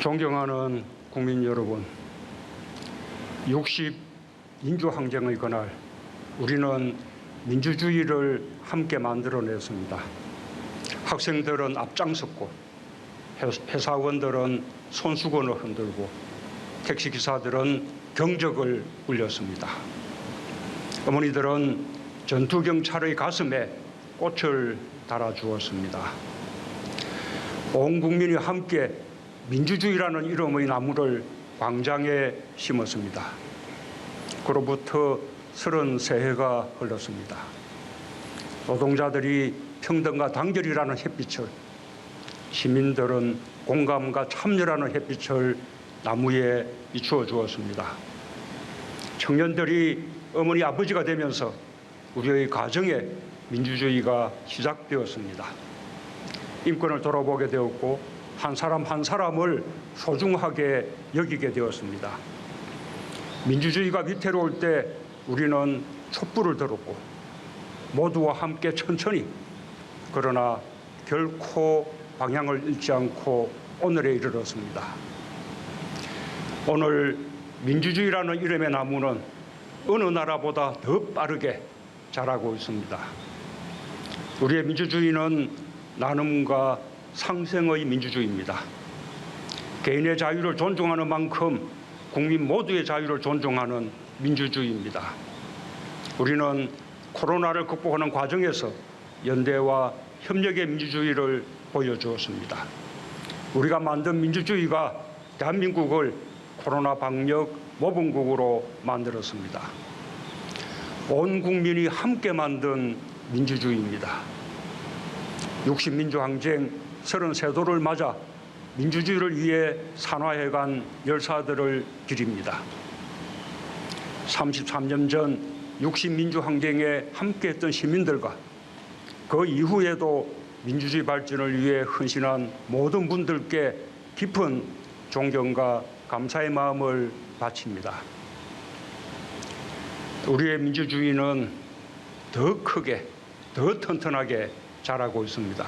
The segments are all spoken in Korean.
존경하는 국민 여러분, 60 민주항쟁의 그날 우리는 민주주의를 함께 만들어냈습니다. 학생들은 앞장섰고 회사원들은 손수건을 흔들고 택시기사들은 경적을 울렸습니다. 어머니들은 전투경찰의 가슴에 꽃을 달아주었습니다. 온 국민이 함께 민주주의라는 이름의 나무를 광장에 심었습니다. 그로부터 33해가 흘렀습니다. 노동자들이 평등과 단결이라는 햇빛을, 시민들은 공감과 참여라는 햇빛을 나무에 비추어 주었습니다. 청년들이 어머니 아버지가 되면서 우리의 가정에 민주주의가 시작되었습니다. 인권을 돌아보게 되었고 한 사람 한 사람을 소중하게 여기게 되었습니다. 민주주의가 위태로울 때 우리는 촛불을 들었고 모두와 함께 천천히, 그러나 결코 방향을 잃지 않고 오늘에 이르렀습니다. 오늘 민주주의라는 이름의 나무는 어느 나라보다 더 빠르게 자라고 있습니다. 우리의 민주주의는 나눔과 상생의 민주주의입니다. 개인의 자유를 존중하는 만큼 국민 모두의 자유를 존중하는 민주주의입니다. 우리는 코로나를 극복하는 과정에서 연대와 협력의 민주주의를 보여주었습니다. 우리가 만든 민주주의가 대한민국을 코로나 방역 모범국으로 만들었습니다. 온 국민이 함께 만든 민주주의입니다. 60민주항쟁 33도를 맞아 민주주의를 위해 산화해간 열사들을 기립니다. 33년 전 60민주항쟁에 함께했던 시민들과 그 이후에도 민주주의 발전을 위해 헌신한 모든 분들께 깊은 존경과 감사의 마음을 바칩니다. 우리의 민주주의는 더 크게, 더 튼튼하게 자라고 있습니다.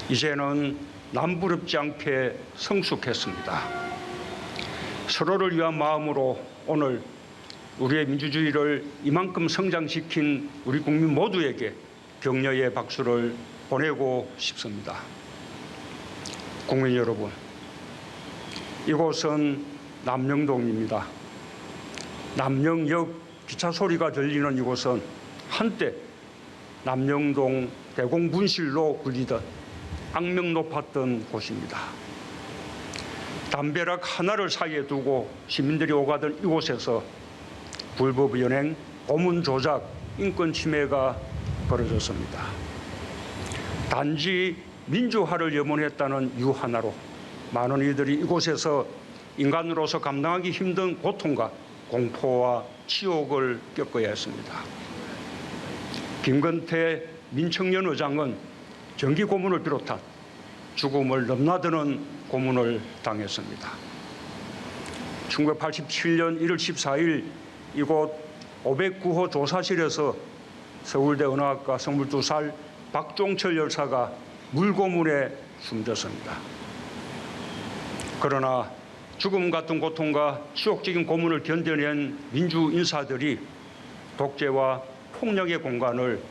이제는 남부럽지 않게 성숙했습니다. 서로를 위한 마음으로 오늘 우리의 민주주의를 이만큼 성장시킨 우리 국민 모두에게 격려의 박수를 보내고 싶습니다. 국민 여러분, 이곳은 남영동입니다. 남영역 기차 소리가 들리는 이곳은 한때 남영동 대공분실로 불리던 악명 높았던 곳입니다. 담벼락 하나를 사이에 두고 시민들이 오가던 이곳에서 불법 연행, 고문 조작, 인권 침해가 벌어졌습니다. 단지 민주화를 염원했다는 이유 하나로 많은 이들이 이곳에서 인간으로서 감당하기 힘든 고통과 공포와 치욕을 겪어야 했습니다. 김건태 민청년 의장은 정기 고문을 비롯한 죽음을 넘나드는 고문을 당했습니다. 1987년 1월 14일 이곳 509호 조사실에서 서울대 언어학과 22살 박종철 열사가 물고문에 숨졌습니다. 그러나 죽음 같은 고통과 치욕적인 고문을 견뎌낸 민주인사들이 독재와 폭력의 공간을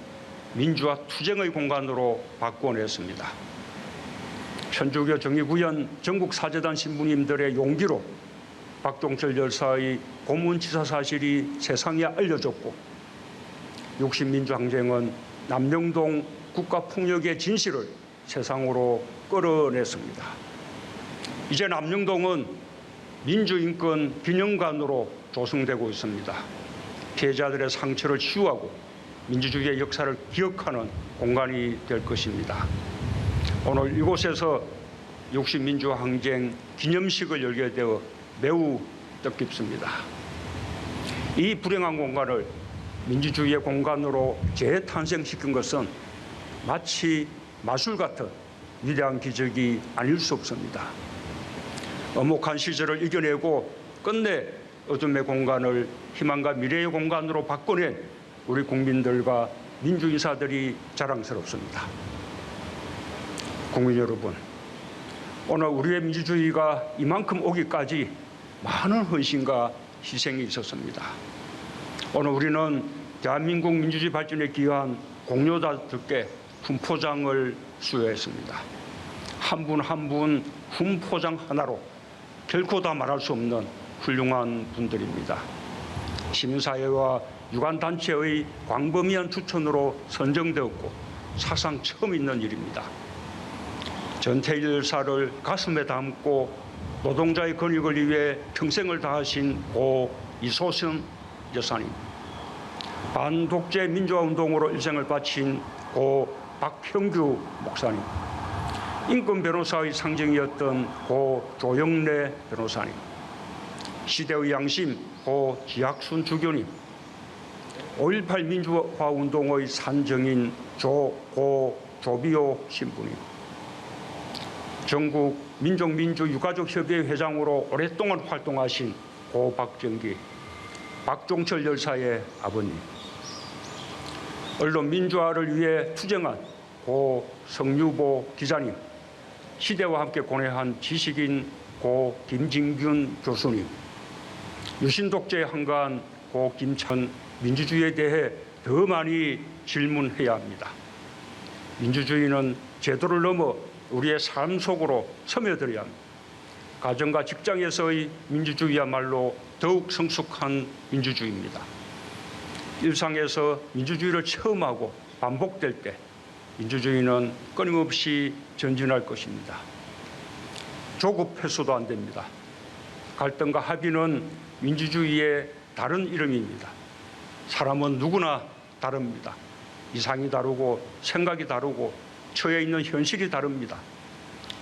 민주화 투쟁의 공간으로 바꿔냈습니다. 천주교 정의구현 전국사재단 신부님들의 용기로 박종철 열사의 고문치사 사실이 세상에 알려졌고 60민주항쟁은 남영동 국가폭력의 진실을 세상으로 끌어냈습니다. 이제 남영동은 민주인권 기념관으로 조성되고 있습니다. 피해자들의 상처를 치유하고 민주주의의 역사를 기억하는 공간이 될 것입니다. 오늘 이곳에서 60민주항쟁 기념식을 열게 되어 매우 뜻깊습니다. 이 불행한 공간을 민주주의의 공간으로 재탄생시킨 것은 마치 마술 같은 위대한 기적이 아닐 수 없습니다. 엄혹한 시절을 이겨내고 끝내 어둠의 공간을 희망과 미래의 공간으로 바꿔낸 우리 국민들과 민주인사들이 자랑스럽습니다. 국민 여러분, 오늘 우리의 민주주의가 이만큼 오기까지 많은 헌신과 희생이 있었습니다. 오늘 우리는 대한민국 민주주의 발전에 기여한 공로자들께 훈포장을 수여했습니다. 한 분 한 분 훈포장 하나로 결코 다 말할 수 없는 훌륭한 분들입니다. 시민사회와 유관단체의 광범위한 추천으로 선정되었고 사상 처음 있는 일입니다. 전태일 열사를 가슴에 담고 노동자의 권익을 위해 평생을 다하신 고 이소선 여사님, 반독재 민주화운동으로 일생을 바친 고 박형규 목사님, 인권 변호사의 상징이었던 고 조영래 변호사님, 시대의 양심 고 지학순 주교님, 5.18 민주화운동의 산정인 고 조비오 신부님, 전국 민족민주유가족협의회 회장으로 오랫동안 활동하신 고 박정기, 박종철 열사의 아버님, 언론 민주화를 위해 투쟁한 고 성유보 기자님, 시대와 함께 고뇌한 지식인 고 김진균 교수님, 유신독재에 한가한 고 김찬, 민주주의에 대해 더 많이 질문해야 합니다. 민주주의는 제도를 넘어 우리의 삶 속으로 스며들어야 합니다. 가정과 직장에서의 민주주의야말로 더욱 성숙한 민주주의입니다. 일상에서 민주주의를 체험하고 반복될 때 민주주의는 끊임없이 전진할 것입니다. 조급해서도 안 됩니다. 갈등과 합의는 민주주의의 다른 이름입니다. 사람은 누구나 다릅니다. 이상이 다르고 생각이 다르고 처해 있는 현실이 다릅니다.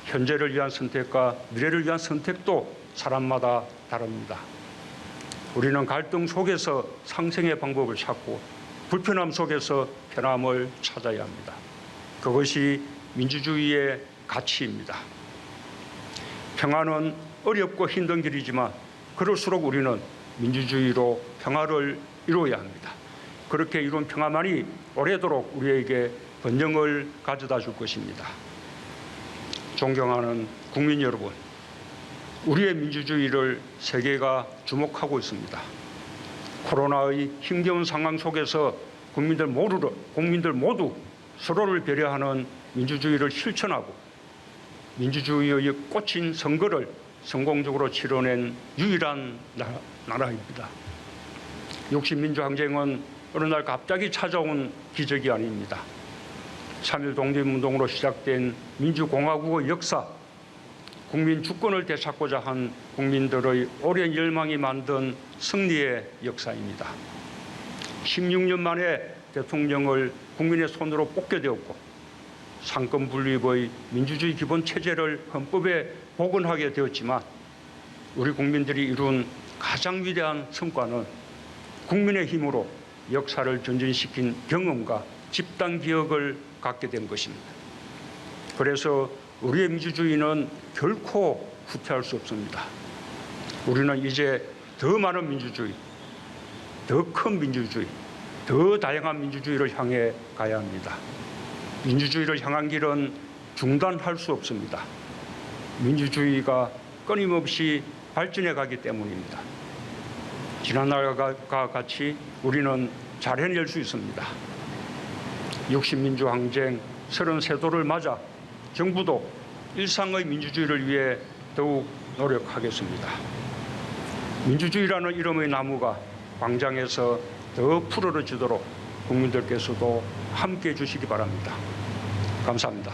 현재를 위한 선택과 미래를 위한 선택도 사람마다 다릅니다. 우리는 갈등 속에서 상생의 방법을 찾고 불편함 속에서 편함을 찾아야 합니다. 그것이 민주주의의 가치입니다. 평화는 어렵고 힘든 길이지만 그럴수록 우리는 민주주의로 평화를 이루어야 합니다. 그렇게 이룬 평화만이 오래도록 우리에게 번영을 가져다 줄 것입니다. 존경하는 국민 여러분, 우리의 민주주의를 세계가 주목하고 있습니다. 코로나의 힘겨운 상황 속에서 국민들 모두 서로를 배려하는 민주주의를 실천하고 민주주의의 꽃인 선거를 성공적으로 치러낸 유일한 나라입니다. 60민주항쟁은 어느 날 갑자기 찾아온 기적이 아닙니다. 3.1 독립운동으로 시작된 민주공화국의 역사, 국민 주권을 되찾고자 한 국민들의 오랜 열망이 만든 승리의 역사입니다. 16년 만에 대통령을 국민의 손으로 뽑게 되었고 상권 분립의 민주주의 기본 체제를 헌법에 복원하게 되었지만 우리 국민들이 이룬 가장 위대한 성과는 국민의 힘으로 역사를 전진시킨 경험과 집단 기억을 갖게 된 것입니다. 그래서 우리의 민주주의는 결코 후퇴할 수 없습니다. 우리는 이제 더 많은 민주주의, 더 큰 민주주의, 더 다양한 민주주의를 향해 가야 합니다. 민주주의를 향한 길은 중단할 수 없습니다. 민주주의가 끊임없이 발전해 가기 때문입니다. 지난날과 같이 우리는 잘 해낼 수 있습니다. 60민주항쟁 33도를 맞아 정부도 일상의 민주주의를 위해 더욱 노력하겠습니다. 민주주의라는 이름의 나무가 광장에서 더 푸르러지도록 국민들께서도 함께해 주시기 바랍니다. 감사합니다.